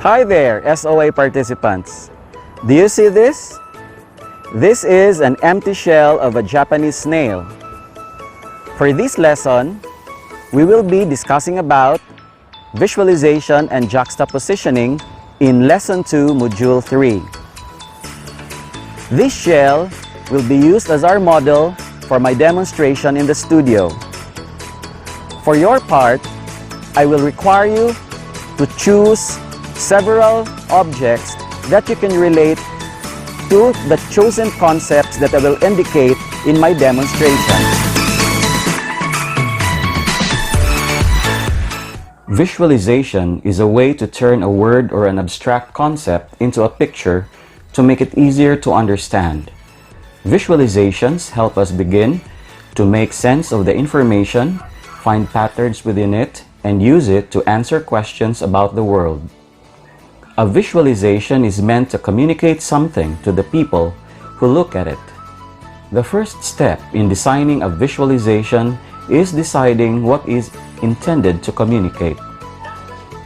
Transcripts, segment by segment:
Hi there, SOA participants. Do you see this? This is an empty shell of a Japanese snail. For this lesson, we will be discussing about visualization and juxtapositioning in Lesson 2, Module 3. This shell will be used as our model for my demonstration in the studio. For your part, I will require you to choose several objects that you can relate to the chosen concepts that I will indicate in my demonstration. Visualization is a way to turn a word or an abstract concept into a picture to make it easier to understand. Visualizations help us begin to make sense of the information, find patterns within it, and use it to answer questions about the world. A visualization is meant to communicate something to the people who look at it. The first step in designing a visualization is deciding what is intended to communicate.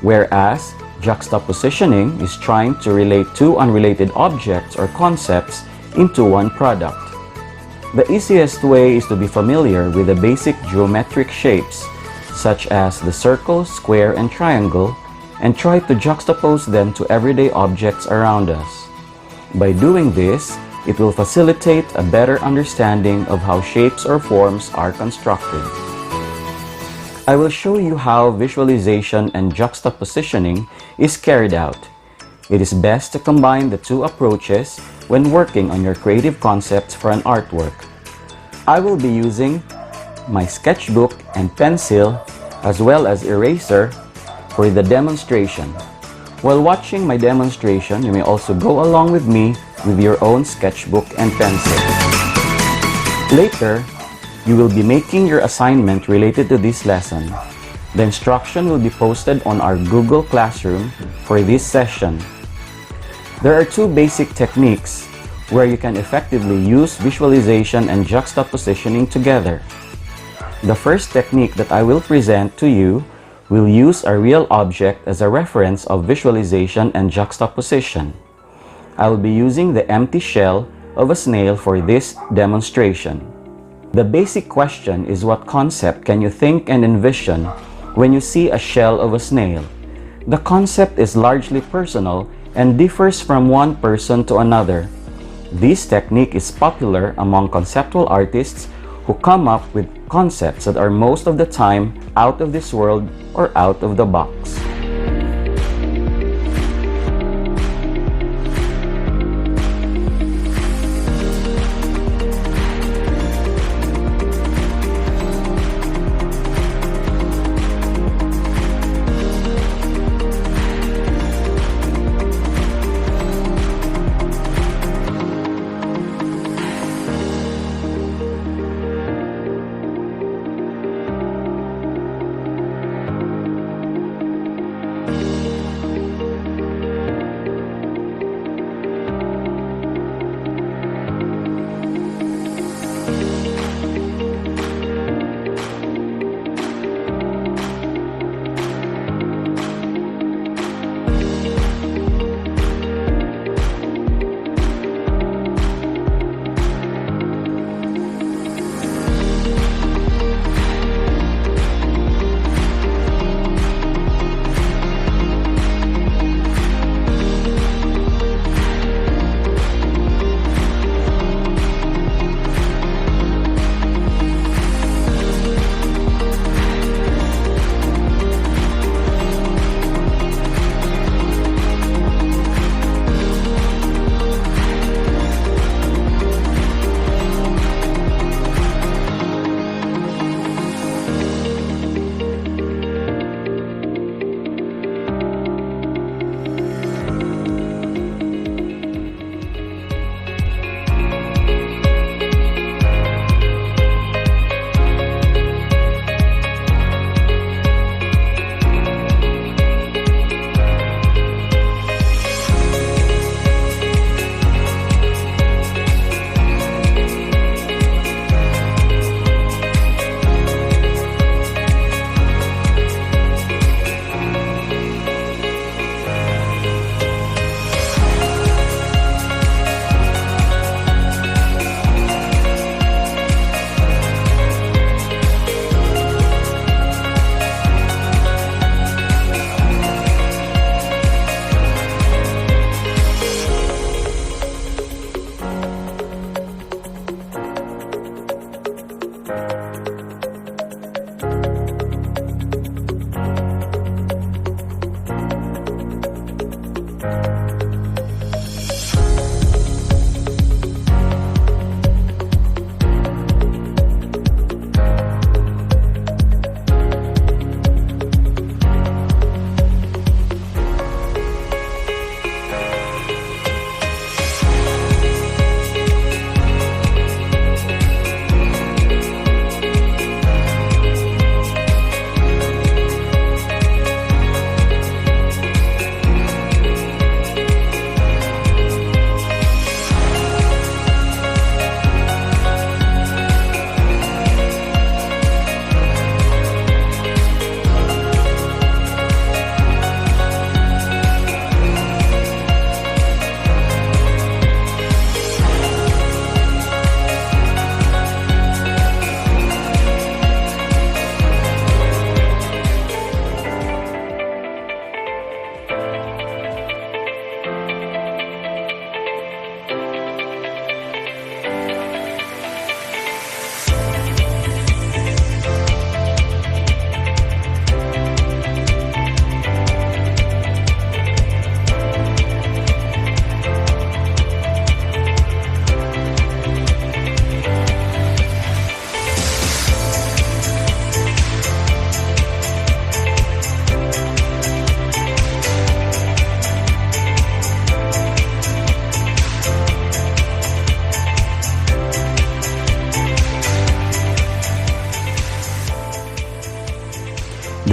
Whereas juxtapositioning is trying to relate two unrelated objects or concepts into one product. The easiest way is to be familiar with the basic geometric shapes, such as the circle, square, and triangle, and try to juxtapose them to everyday objects around us. By doing this, it will facilitate a better understanding of how shapes or forms are constructed. I will show you how visualization and juxtapositioning is carried out. It is best to combine the two approaches when working on your creative concepts for an artwork. I will be using my sketchbook and pencil as well as eraser for the demonstration. While watching my demonstration, you may also go along with me with your own sketchbook and pencil. Later, you will be making your assignment related to this lesson. The instruction will be posted on our Google Classroom for this session. There are two basic techniques where you can effectively use visualization and juxtapositioning together. The first technique that I will present to you will use a real object as a reference of visualization and juxtaposition. I will be using the empty shell of a snail for this demonstration. The basic question is, what concept can you think and envision when you see a shell of a snail? The concept is largely personal and differs from one person to another. This technique is popular among conceptual artists who come up with concepts that are most of the time out of this world or out of the box.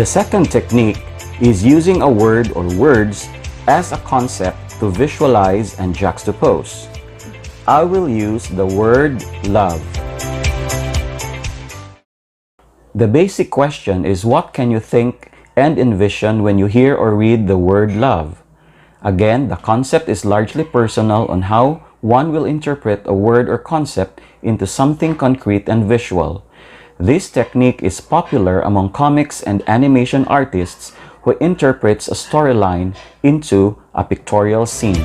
The second technique is using a word or words as a concept to visualize and juxtapose. I will use the word love. The basic question is, what can you think and envision when you hear or read the word love? Again, the concept is largely personal on how one will interpret a word or concept into something concrete and visual. This technique is popular among comics and animation artists who interprets a storyline into a pictorial scene.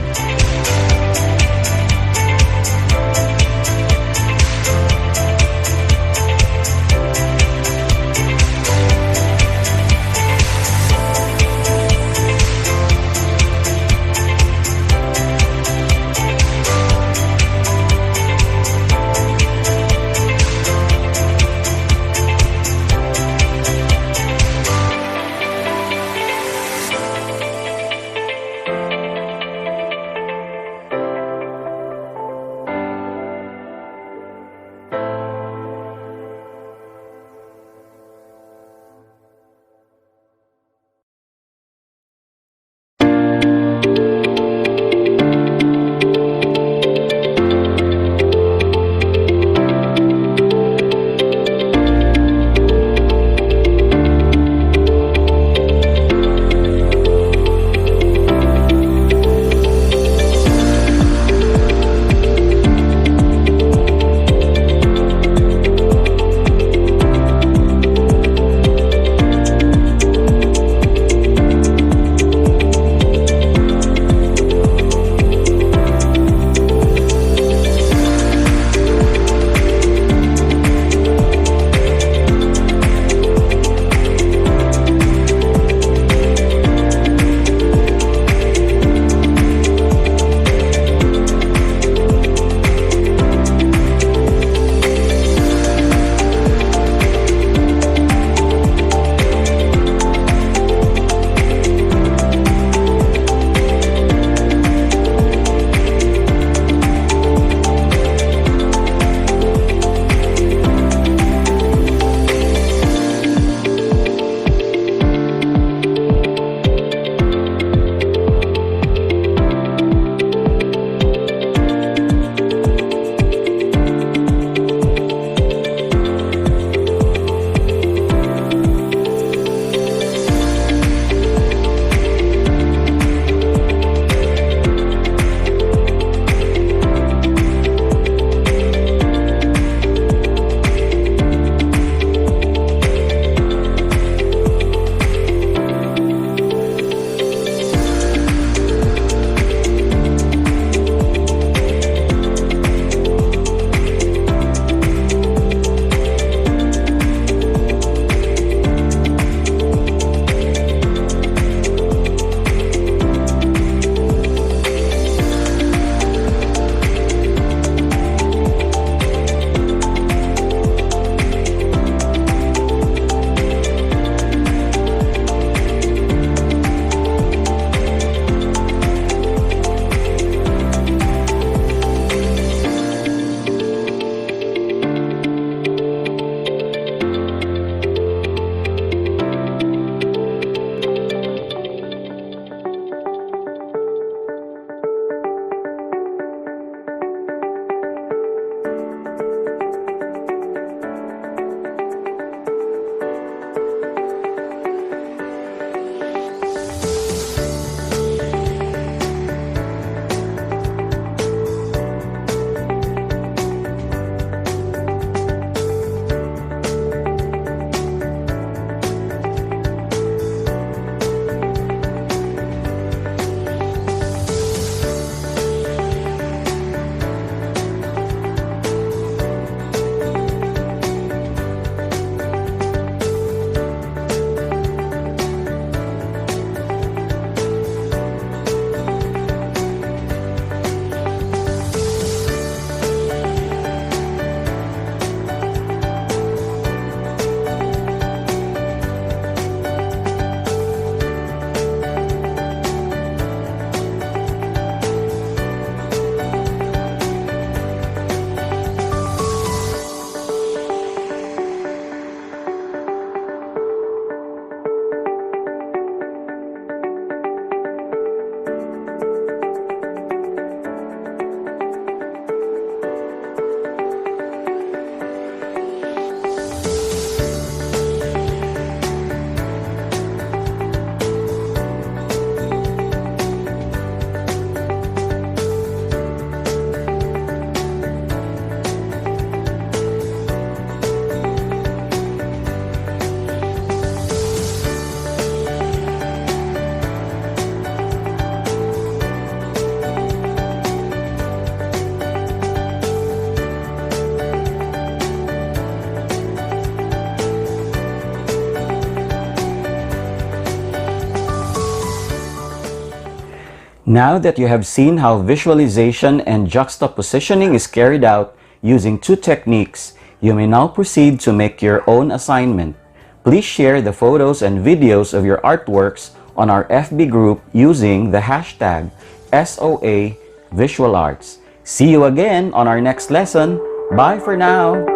Now that you have seen how visualization and juxtapositioning is carried out using two techniques, you may now proceed to make your own assignment. Please share the photos and videos of your artworks on our FB group using the hashtag SOA Visual Arts. See you again on our next lesson. Bye for now!